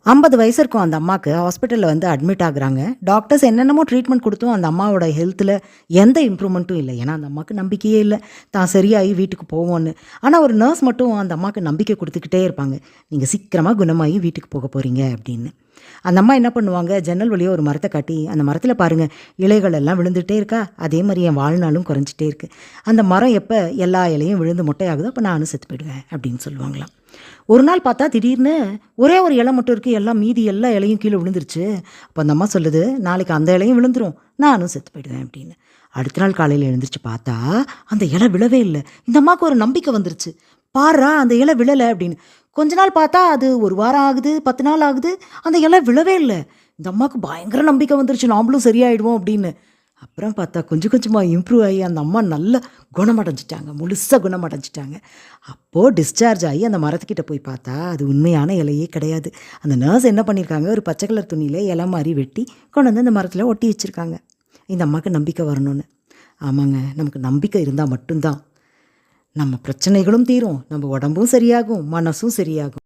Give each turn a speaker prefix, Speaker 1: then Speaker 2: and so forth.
Speaker 1: 50 வயசு இருக்கும் அந்த அம்மாக்கு. ஹாஸ்பிட்டல்ல வந்து அட்மிட் ஆகுறாங்க. டாக்டர்ஸ் என்னென்னமோ ட்ரீட்மெண்ட் குடுத்தும் அந்த அம்மாவோட ஹெல்த்ல எந்த இம்ப்ரூவ்மெண்ட்டும் இல்ல. ஏன்னா, அந்த அம்மாக்கு நம்பிக்கையே இல்ல. தான் சரியாயி வீட்டுக்கு போவோன்னு. ஆனா, ஒரு நர்ஸ் மட்டும் அந்த அம்மாக்கு நம்பிக்கை குடுத்துக்கிட்டே இருப்பாங்க. "நீங்க சீக்கிரமா குணமாயி வீட்டுக்கு போக போறீங்க" அப்படின்னு. அந்த அம்மா என்ன பண்ணுவாங்க, ஜன்னல் வழியா ஒரு மரத்த காட்டி, "அந்த மரத்தில பாருங்க, இலைகள் எல்லாம் விழுந்துட்டே இருக்கா, அதே மாரி என் வாழ்நாளும் குறைஞ்சிட்டே இருக்கு. அந்த மரம் எப்ப எல்லா இலையும் விழுந்து மொட்டையாகுதோ, அப்ப நானும் செத்து போயிடுவேன்" அப்படின்னு சொல்லுவாங்களாம். ஒரு நாள் பார்த்தா திடீர்னு ஒரே ஒரு இலை மட்டும் இருக்கு. எல்லாம் மீதி எல்லா இலையும் கீழ விழுந்துருச்சு. அப்ப அந்த அம்மா சொல்லுது, "நாளைக்கு அந்த இலையும் விழுந்துரும். நானும் செத்து போயிடுவேன்" அப்படின்னு. அடுத்த நாள் காலையில எழுந்திரிச்சு பார்த்தா, அந்த இலை விழவே இல்ல. இந்த அம்மாவுக்கு ஒரு நம்பிக்கை வந்துருச்சு. "பார்றா அந்த இலை விழல" அப்படின்னு. கொஞ்ச நாள் பார்த்தா அது 1 வாரம் ஆகுது, 10 நாள் ஆகுது. அந்த இலை விழவே இல்ல. இந்த அம்மாவுக்கு பயங்கர நம்பிக்கை வந்துருச்சு. நாமளும் சரியாயிடுவோம் அப்படின்னு. அப்புறம் பார்த்தா கொஞ்சம் கொஞ்சமா இம்ப்ரூவ் ஆயி அந்த அம்மா நல்ல குணமடைஞ்சுட்டாங்க. முழுசா குணமடைஞ்சுட்டாங்க. அப்போ டிஸ்சார்ஜ் ஆயி அந்த மரத்துக்கிட்ட போய் பார்த்தா, அது உண்மையான இலையே கிடையாது. அந்த நர்ஸ் என்ன பண்ணியிருக்காங்க, ஒரு பச்சை கலர் துணியில இலை மாரி வெட்டி கொண்டு வந்து அந்த மரத்தில ஒட்டி வச்சிருக்காங்க. இந்த அம்மாக்கு நம்பிக்கை வரணும்னு. ஆமாங்க. நமக்கு நம்பிக்கை இருந்தா மட்டும் தான் நம்ம பிரச்சனைகளும் தீரும். நம்ம உடம்பும் சரியாகும், மனசும் சரியாகும்.